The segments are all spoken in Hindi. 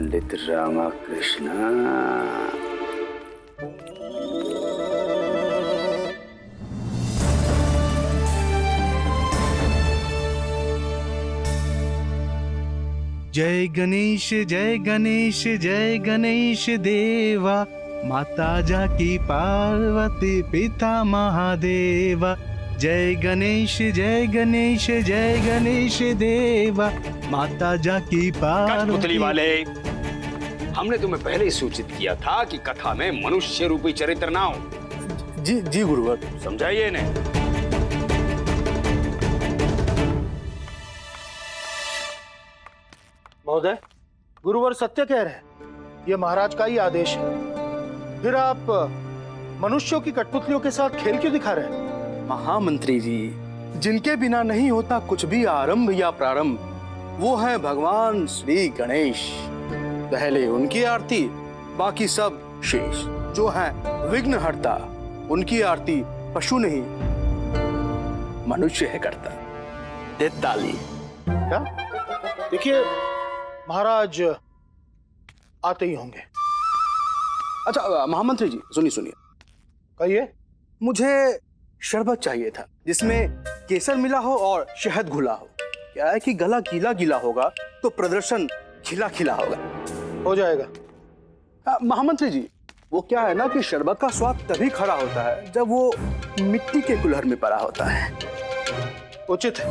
पंडित रामाकृष्ण। जय गणेश जय गणेश जय गणेश देवा, माता जाकी पार्वती पिता महादेवा। जय गणेश जय गणेश जय गणेश देवा, माता जाकी पार्वती। कठपुतली वाले, हमने तुम्हें पहले ही सूचित किया था कि कथा में मनुष्य रूपी चरित्र ना हो। जी जी गुरुवर। समझाइए इन्हें। महोदय, गुरुवर सत्य कह रहे हैं, यह महाराज का ही आदेश है। फिर आप मनुष्यों की कठपुतलियों के साथ खेल क्यों दिखा रहे हैं? महामंत्री जी, जिनके बिना नहीं होता कुछ भी आरंभ या प्रारंभ, वो है भगवान श्री गणेश। पहले उनकी आरती, बाकी सब शेष जो है विघ्नहर्ता, उनकी आरती पशु नहीं मनुष्य है करता। दे ताली। क्या? देखिए महाराज आते ही होंगे। अच्छा महामंत्री जी, सुनिए। कहिए। मुझे शरबत चाहिए था जिसमें केसर मिला हो और शहद घुला हो। क्या है कि गला गीला गीला होगा तो प्रदर्शन खिला खिला होगा। हो जाएगा। महामंत्री जी, वो क्या है ना कि शरबत का स्वाद तभी खड़ा होता है जब वो मिट्टी के कुल्हड़ में पड़ा होता है। उचित है।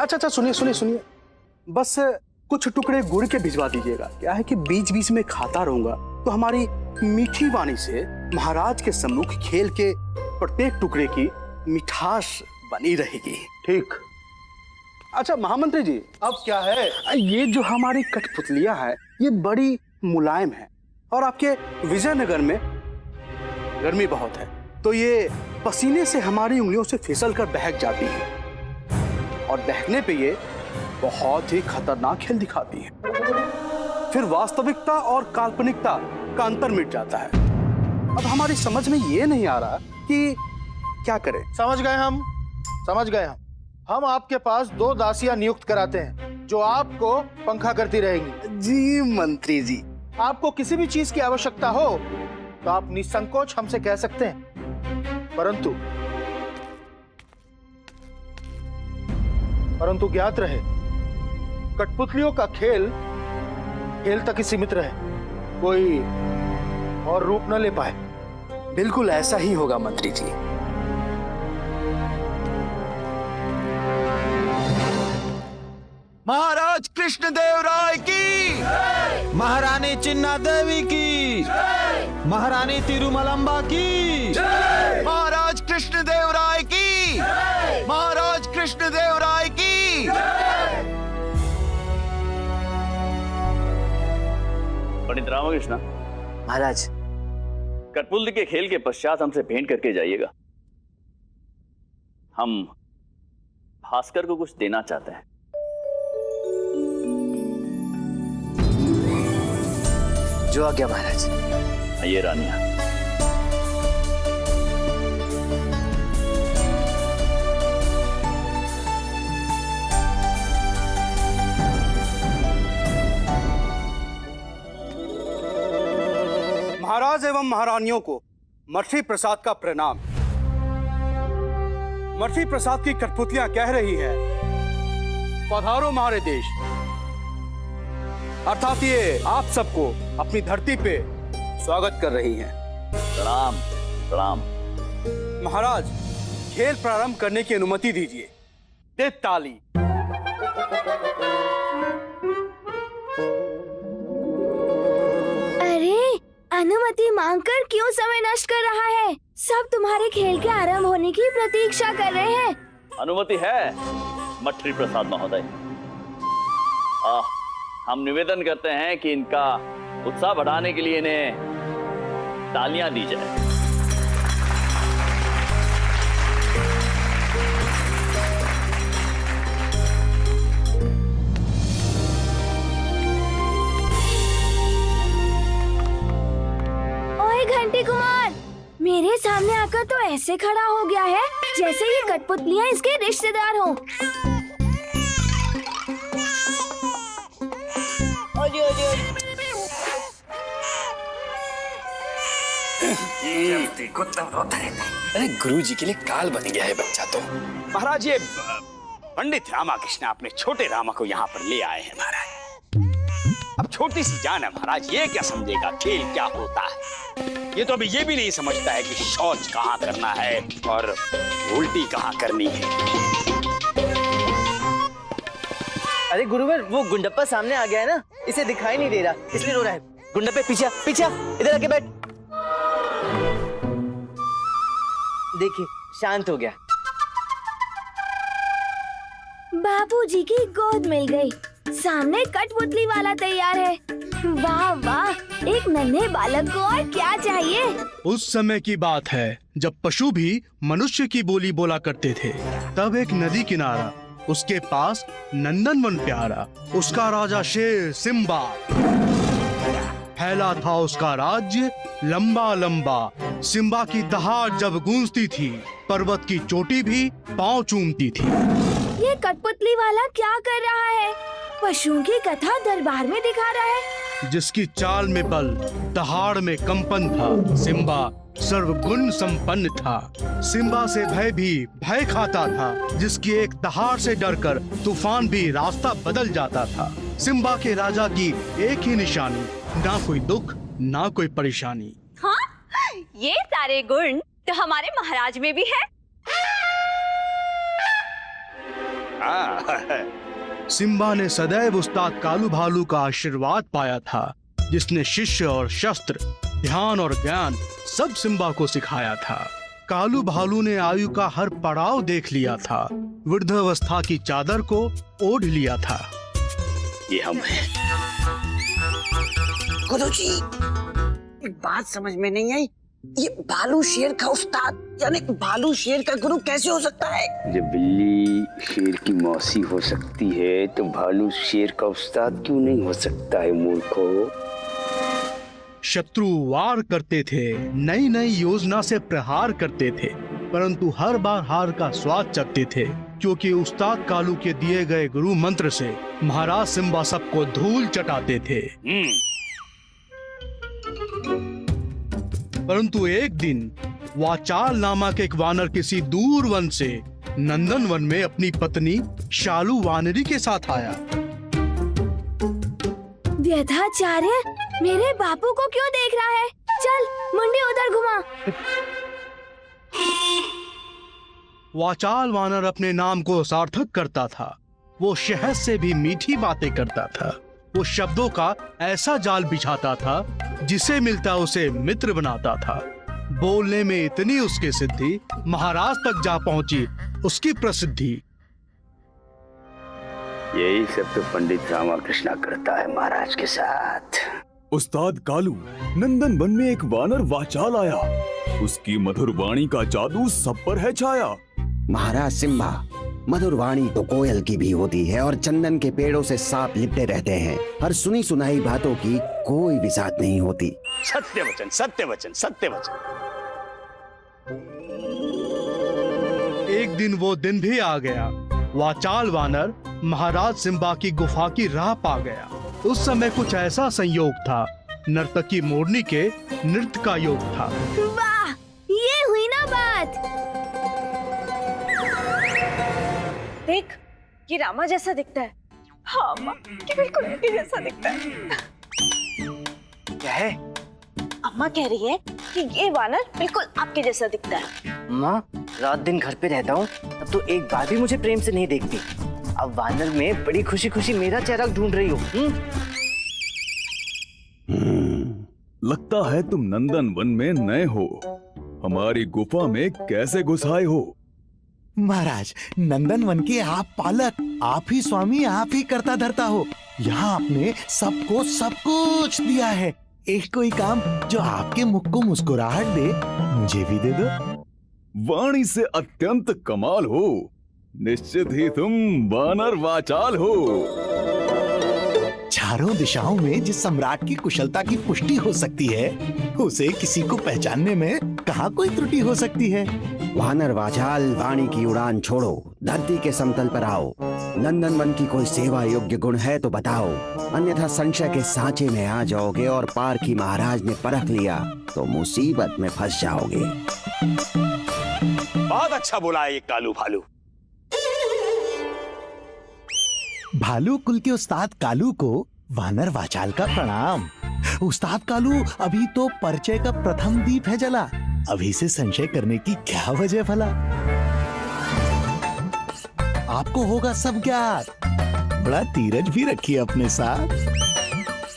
अच्छा सुनिए, बस कुछ टुकड़े गुड़ के भिजवा दीजिएगा। क्या है कि बीच बीच में खाता रहूंगा तो हमारी मीठी वाणी से महाराज के सम्मुख खेल के प्रत्येक टुकड़े की मिठास बनी रहेगी। ठीक। अच्छा महामंत्री जी, अब क्या है? ये जो हमारी कठपुतलियां हैं, ये बड़ी मुलायम है और आपके विजयनगर में गर्मी बहुत है, तो ये पसीने से हमारी उंगलियों से फिसल कर बहक जाती है और बहकने पे ये बहुत ही खतरनाक खेल दिखाती है। फिर वास्तविकता और काल्पनिकता का अंतर मिट जाता है। अब हमारी समझ में ये नहीं आ रहा कि क्या करें। समझ गए हम आपके पास 2 दासियां नियुक्त कराते हैं जो आपको पंखा करती रहेंगी। जी मंत्री जी। आपको किसी भी चीज की आवश्यकता हो तो आप निसंकोच हमसे कह सकते हैं, परंतु ज्ञात रहे, कठपुतलियों का खेल तक ही सीमित रहे, कोई और रूप न ले पाए। बिल्कुल ऐसा ही होगा मंत्री जी। महाराज कृष्णदेव राय की, महारानी चिन्ना देवी की, महारानी तिरुमलंबा की, महाराज कृष्णदेव राय की, महाराज कृष्णदेव राय की। पंडित रामकृष्ण महाराज, कठपुतली के खेल के पश्चात हमसे भेंट करके जाइएगा। हम भास्कर को कुछ देना चाहते हैं। जो आज्ञा महाराज। ये रानिया। महाराज एवं महारानियों को मर्फी प्रसाद का प्रणाम। मर्फी प्रसाद की कठपुतलियां कह रही है, पधारो हमारे देश। अर्थात ये आप सबको अपनी धरती पे स्वागत कर रही हैं। प्रणाम प्रणाम। महाराज, खेल प्रारंभ करने की अनुमति दीजिए। दे ताली। अरे, अनुमति मांगकर क्यों समय नष्ट कर रहा है? सब तुम्हारे खेल के आरंभ होने की प्रतीक्षा कर रहे हैं। अनुमति है मर्फी प्रसाद महोदय। हम निवेदन करते हैं कि इनका उत्साह बढ़ाने के लिए इन्हें तालियां दी जाए। ओए घंटी कुमार, मेरे सामने आकर तो ऐसे खड़ा हो गया है जैसे ये कठपुतलियां इसके रिश्तेदार हों। देखो तब रोता रहता है। अरे गुरुजी के लिए काल बन गया है बच्चा तो। महाराज ये पंडित रामाकृष्ण अपने छोटे रामा को यहाँ पर ले आए हैं महाराज। अब छोटी सी जान है महाराज, ये क्या समझेगा खेल क्या होता है। ये तो अभी ये भी नहीं समझता है कि शौच कहाँ करना है और उल्टी कहाँ करनी है। अरे गुरुवर, वो गुंडप्पा सामने आ गया है ना, इसे दिखाई नहीं दे रहा इसलिए रो रहा है। गुंडप्पे पीछे पीछे, इधर आके बैठ। देखिए शांत हो गया। बाबूजी की गोद मिल गई, सामने कठपुतली वाला तैयार है। वाह वाह, एक नन्हे बालक को और क्या चाहिए। उस समय की बात है जब पशु भी मनुष्य की बोली बोला करते थे। तब एक नदी किनारा, उसके पास नंदनवन प्यारा, उसका राजा शेर सिम्बा। फैला था उसका राज्य लंबा लंबा। सिम्बा की दहाड़ जब गूंजती थी, पर्वत की चोटी भी पांव चूमती थी। ये कठपुतली वाला क्या कर रहा है? पशुओं की कथा दरबार में दिखा रहा है। जिसकी चाल में बल, दहाड़ में कंपन था। सिम्बा सर्वगुण संपन्न था। सिम्बा से भय भी भय खाता था। जिसकी एक दहाड़ से डरकर तूफान भी रास्ता बदल जाता था। सिम्बा के राजा की एक ही निशानी, ना कोई दुख ना कोई परेशानी। हाँ, ये सारे गुण तो हमारे महाराज में भी है। सिम्बा ने सदैव उस्ताद कालू भालू का आशीर्वाद पाया था, जिसने शिष्य और शस्त्र, ध्यान और ज्ञान सब सिम्बा को सिखाया था। कालू भालू ने आयु का हर पड़ाव देख लिया था। वृद्धावस्था की चादर को ओढ़ लिया था। ये हम हैं। गुरुजी, एक बात समझ में नहीं आई, ये भालू शेर का उस्ताद यानी भालू शेर का गुरु कैसे हो सकता है? जब बिल्ली शेर की मौसी हो सकती है तो भालू शेर का उस्ताद क्यों नहीं हो सकता है मूर्खो। शत्रु वार करते थे, नई नई योजना से प्रहार करते थे, परंतु हर बार हार का स्वाद चखते थे, क्योंकि उस्ताद कालू के दिए गए गुरु मंत्र से महाराज सिम्बा सबको धूल चटाते थे। परंतु एक दिन वाचाल नामक एक वानर किसी दूर वन से नंदन वन में अपनी पत्नी शालू वानरी के साथ आया। व्यथाचार्य, मेरे बापू को क्यों देख रहा है? चल मुंडी उधर घुमा। वाचाल वानर अपने नाम को सार्थक करता था। वो शहद से भी मीठी बातें करता था। वो शब्दों का ऐसा जाल बिछाता था, जिसे मिलता उसे मित्र बनाता था। बोलने में इतनी उसकी सिद्धि, महाराज तक जा पहुंची उसकी प्रसिद्धि। यही सब तो पंडित रामाकृष्ण करता है महाराज के साथ। उस्ताद कालू, नंदन वन में एक वानर वाचाल आया। उसकी मधुर वाणी का जादू सब पर है छाया। महाराज सिम्बा, मधुर वाणी तो कोयल की भी होती है और चंदन के पेड़ों से सांप लिपटे रहते हैं। हर सुनी सुनाई बातों की कोई भी जात नहीं होती। सत्य वचन, सत्य वचन, सत्य वचन। एक दिन वो दिन भी आ गया। वाचाल वानर महाराज सिम्बा की गुफा की राह पा गया। उस समय कुछ ऐसा संयोग था, नर्तकी मोरनी के नृत्य का योग था। वाह, ये हुई ना बात। देख, ये रामा जैसा दिखता है। हाँ माँ, ये बिल्कुल उनके जैसा दिखता है। क्या है? अम्मा कह रही है कि ये वानर बिल्कुल आपके जैसा दिखता है। माँ, रात दिन घर पे रहता हूँ, तब तो एक बार भी मुझे प्रेम से नहीं देखती। अब वानर में बड़ी खुशी खुशी मेरा चेहरा ढूंढ रही हो। लगता है तुम नंदन वन में नए हो। हमारी गुफा में कैसे घुस आए हो? महाराज, नंदन वन के आप पालक, आप ही स्वामी, आप ही करता धरता हो। यहाँ आपने सबको सब कुछ दिया है। एक कोई काम जो आपके मुख को मुस्कुराहट दे, मुझे भी दे दो। वाणी से अत्यंत कमाल हो। निश्चित ही तुम वानर वाचाल हो। चारों दिशाओं में जिस सम्राट की कुशलता की पुष्टि हो सकती है, उसे किसी को पहचानने में कहाँ कोई त्रुटि हो सकती है। वानर वाचाल, वाणी की उड़ान छोड़ो, धरती के समतल पर आओ। नंदनवन की कोई सेवा योग्य गुण है तो बताओ, अन्यथा संशय के सांचे में आ जाओगे और पारखी महाराज ने परख लिया तो मुसीबत में फंस जाओगे। बहुत अच्छा बोला है ये कालू भालू। भालू कुल के उस्ताद कालू को वानर वाचाल का प्रणाम। उस्ताद कालू, अभी तो परिचय का प्रथम दीप है जला, अभी से संशय करने की क्या वजह भला? आपको होगा सब ज्ञात, बड़ा धीरज भी रखिए अपने साथ।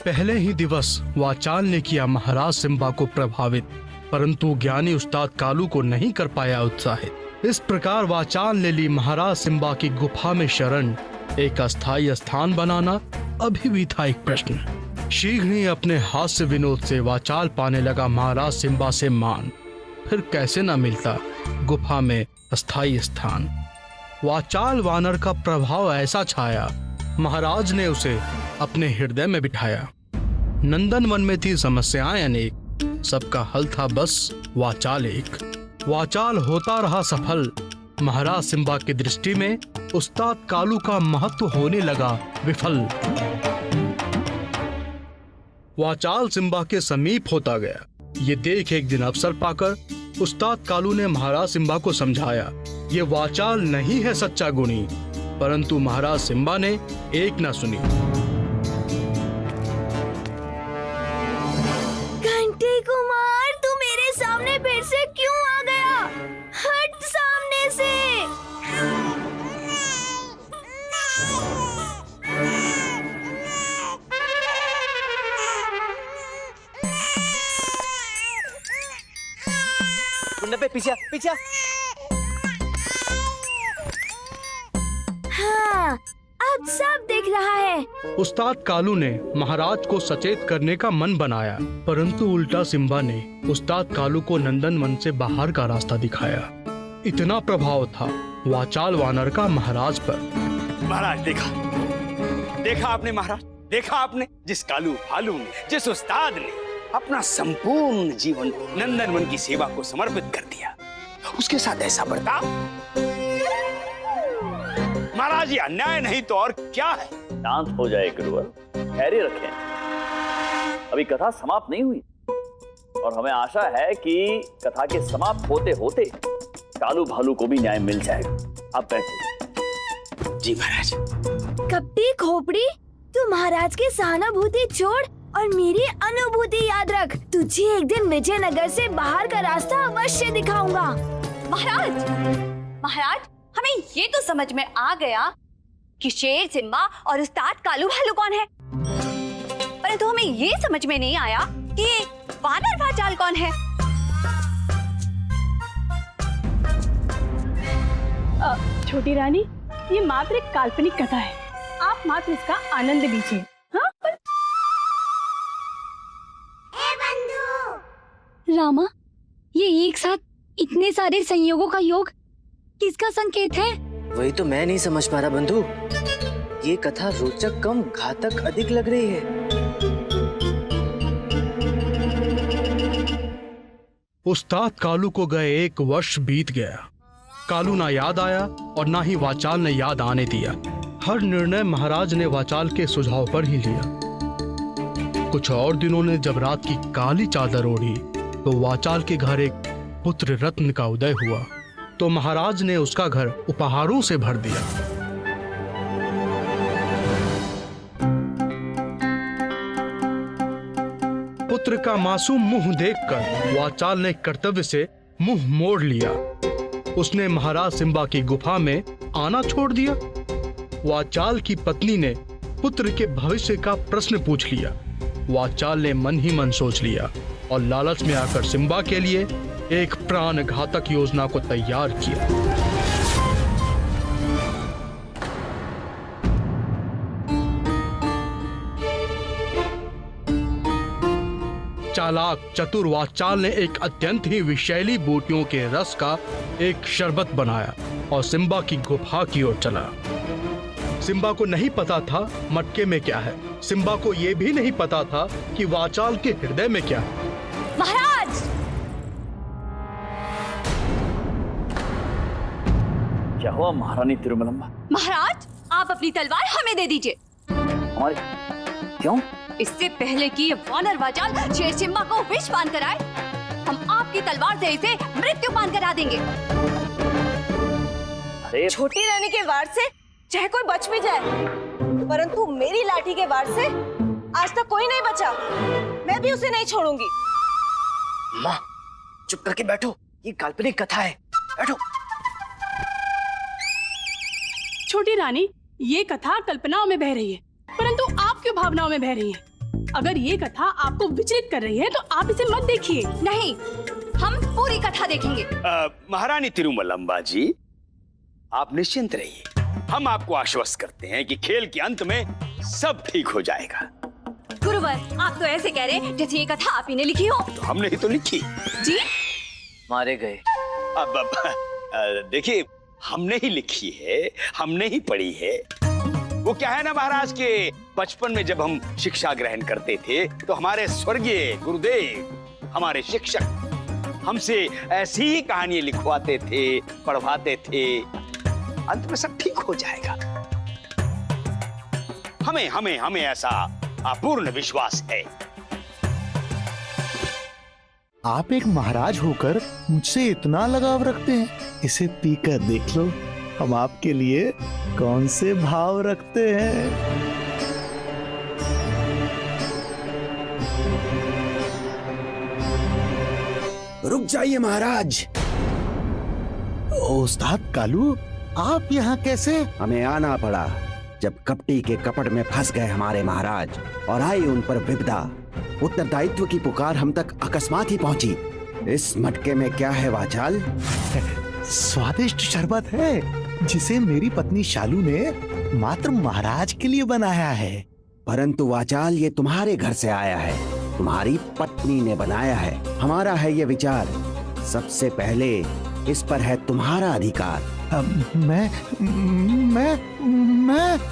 पहले ही दिवस वाचाल ने किया महाराज सिम्बा को प्रभावित, परंतु ज्ञानी उस्ताद कालू को नहीं कर पाया उत्साहित। इस प्रकार वाचाल ने ली महाराज सिम्बा की गुफा में शरण। एक अस्थायी स्थान बनाना अभी भी था एक प्रश्न। शीघ्र ही अपने हास्य विनोद से वाचाल पाने लगा महाराज सिम्बा से मान। फिर कैसे न मिलता गुफा में अस्थायी स्थान। वाचाल वानर का प्रभाव ऐसा छाया, महाराज ने उसे अपने हृदय में बिठाया। नंदनवन में थी समस्याएं अनेक, सबका हल था बस वाचाल एक। वाचाल होता रहा सफल। महाराज सिम्बा की दृष्टि में उस्ताद कालू का महत्व होने लगा विफल। वाचाल सिम्बा के समीप होता गया। ये देख एक दिन अवसर पाकर उस्ताद कालू ने महाराज सिम्बा को समझाया, ये वाचाल नहीं है सच्चा गुणी। परंतु महाराज सिम्बा ने एक न सुनी। घंटी कुमार, तू मेरे सामने फिर से क्यों आ गया? हट सामने से। पे पीछे पीछे। हाँ, अब सब दिख रहा है। उस्ताद कालू ने महाराज को सचेत करने का मन बनाया, परंतु उल्टा सिम्बा ने उस्ताद कालू को नंदनवन से बाहर का रास्ता दिखाया। इतना प्रभाव था वाचाल वानर का महाराज पर। महाराज देखा आपने महाराज, देखा आपने, जिस कालू भालू ने, जिस उस्ताद ने अपना संपूर्ण जीवन नंदनवन की सेवा को समर्पित कर दिया, उसके साथ ऐसा बर्ताव। महाराज ये अन्याय नहीं तो और क्या है? शांत हो जाए गुरुवर, धैर्य रखें। अभी कथा समाप्त नहीं हुई और हमें आशा है कि कथा के समाप्त होते होते कालू भालू को भी न्याय मिल जाएगा। आप बैठिए। जी महाराज। कपटी खोपड़ी, तू महाराज की सहानुभूति छोड़ और मेरी अनुभूति याद रख। तुझे एक दिन विजयनगर से बाहर का रास्ता अवश्य दिखाऊंगा। महाराज, हमें ये तो समझ में आ गया कि शेर सिम्बा और उस्ताद कालू भालू कौन है, परंतु हमें ये समझ में नहीं आया कि वानर वाचाल कौन है। छोटी रानी, ये मात्र एक काल्पनिक कथा है, आप मात्र इसका आनंद लीजिए। हाँ? रामा, ये एक साथ इतने सारे संयोगों का योग किसका संकेत है? वही तो मैं नहीं समझ पा रहा बंधु। ये कथा रोचक कम घातक अधिक लग रही है। उस्ताद कालू को गए 1 वर्ष बीत गया। कालू ना याद आया और ना ही वाचाल ने याद आने दिया। हर निर्णय महाराज ने वाचाल के सुझाव पर ही लिया। कुछ और दिनों ने जब रात की काली चादर ओढ़ी तो वाचाल के घर एक पुत्र रत्न का उदय हुआ, तो महाराज ने उसका घर उपहारों से भर दिया। पुत्र का मासूम मुंह देखकर वाचाल ने कर्तव्य से मुंह मोड़ लिया। उसने महाराज सिम्बा की गुफा में आना छोड़ दिया। वाचाल की पत्नी ने पुत्र के भविष्य का प्रश्न पूछ लिया। वाचाल ने मन ही मन सोच लिया और लालच में आकर सिम्बा के लिए एक प्राणघातक योजना को तैयार किया। चालाक चतुर वाचाल ने एक अत्यंत ही विषैली बूटियों के रस का एक शरबत बनाया और सिम्बा की गुफा की ओर चला। सिम्बा को नहीं पता था मटके में क्या है। सिम्बा को यह भी नहीं पता था कि वाचाल के हृदय में क्या है। महाराज! क्या हुआ महारानी तिरुमलम्बा? महाराज, आप अपनी तलवार हमें दे दीजिए। हमारे क्यों? इससे पहले कि ये वानर वाचाल शेर सिम्बा को विष पान कराए, हम आपकी तलवार से इसे मृत्यु पान करा देंगे। अरे छोटी रानी के वार से चाहे कोई बच भी जाए, परंतु मेरी लाठी के वार से आज तक कोई नहीं बचा। मैं भी उसे नहीं छोड़ूंगी। माँ चुप करके बैठो, ये काल्पनिक कथा है, बैठो। छोटी रानी, ये कथा कल्पनाओं में बह रही है, परंतु आप क्यों भावनाओं में बह रही हैं? अगर ये कथा आपको विचलित कर रही है तो आप इसे मत देखिए। नहीं, हम पूरी कथा देखेंगे। महारानी तिरुमलम्बा जी, आप निश्चिंत रहिए। हम आपको आश्वस्त करते हैं कि खेल के अंत में सब ठीक हो जाएगा। गुरुवर, आप तो ऐसे कह रहे जैसे ये कथा आप ही ने लिखी हो। तो हमने ही तो लिखी जी। मारे गए। अब देखिए, हमने ही लिखी है, हमने ही पढ़ी है। वो क्या है ना महाराज के बचपन में जब हम शिक्षा ग्रहण करते थे तो हमारे स्वर्गीय गुरुदेव, हमारे शिक्षक हमसे ऐसी ही कहानियां लिखवाते थे, पढ़वाते थे। अंत में सब ठीक हो जाएगा। हमें ऐसा पूर्ण विश्वास है। आप एक महाराज होकर मुझसे इतना लगाव रखते हैं, इसे पीकर देख लो हम आपके लिए कौन से भाव रखते हैं। रुक जाइए महाराज। उस्ताद कालू, आप यहाँ कैसे? हमें आना पड़ा जब कपटी के कपट में फंस गए हमारे महाराज और आई उन पर विपदा। उत्तरदायित्व की पुकार हम तक अकस्मात ही पहुंची। इस मटके में क्या है वाचाल? स्वादिष्ट शरबत है जिसे मेरी पत्नी शालू ने मात्र महाराज के लिए बनाया है। परंतु वाचाल, ये तुम्हारे घर से आया है, तुम्हारी पत्नी ने बनाया है। हमारा है ये विचार, सबसे पहले इस पर है तुम्हारा अधिकार। मैं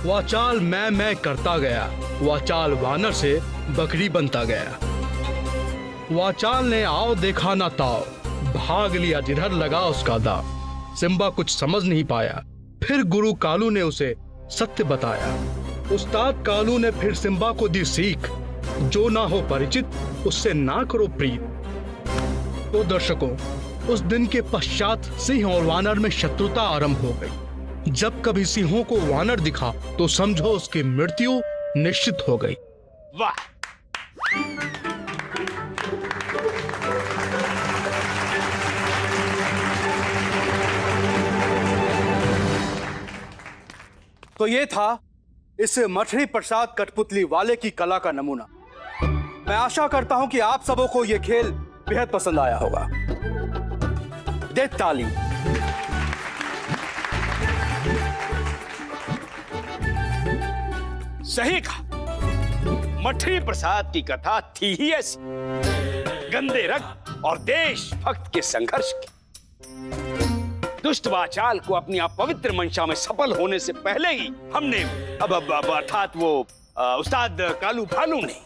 वाचाल मैं करता गया। वाचाल वानर से बकरी बनता गया। वाचाल ने आओ देखा ना ताओ, भाग लिया जिधर लगा उसका दाव। सिम्बा कुछ समझ नहीं पाया, फिर गुरु कालू ने उसे सत्य बताया। उस्ताद कालू ने फिर सिम्बा को दी सीख, जो ना हो परिचित उससे ना करो प्रीत। तो दर्शकों, उस दिन के पश्चात सिंह और वानर में शत्रुता आरंभ हो गई। जब कभी सिंहों को वानर दिखा तो समझो उसकी मृत्यु निश्चित हो गई। वाह! तो ये था इस मठरी प्रसाद कठपुतली वाले की कला का नमूना। मैं आशा करता हूं कि आप सबों को यह खेल बेहद पसंद आया होगा। दे ताली। सही कहा, मठरी प्रसाद की कथा थी ही ऐसी, गंदे रक्त और देशभक्त के संघर्ष की। दुष्ट वाचाल को अपनी अपवित्र मंशा में सफल होने से पहले ही हमने अर्थात वो उस्ताद कालू भालू ने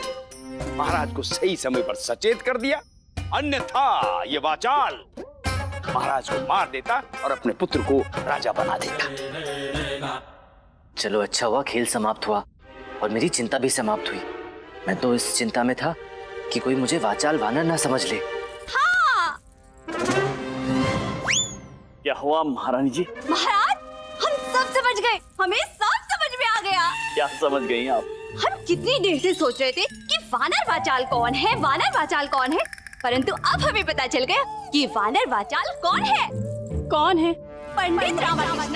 महाराज को सही समय पर सचेत कर दिया। अन्यथा ये वाचाल महाराज को मार देता और अपने पुत्र को राजा बना देता। चलो अच्छा हुआ खेल समाप्त हुआ और मेरी चिंता भी समाप्त हुई। मैं तो इस चिंता में था कि कोई मुझे वाचाल वानर ना समझ ले। हाँ। क्या हुआ महारानी जी? महाराज, हम सब समझ गए, हमें सब समझ में आ गया। क्या समझ गई आप? हम कितनी देर से सोच रहे थे कि वानर वाचाल कौन है, वानर वाचाल कौन है, परंतु अब हमें पता चल गया कि वानर वाचाल कौन है। कौन है? पंडित Ramakrishna.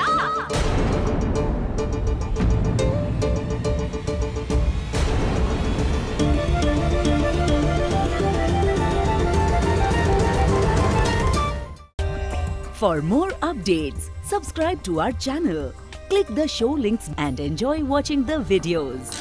For more updates, subscribe to our channel, click the show links and enjoy watching the videos.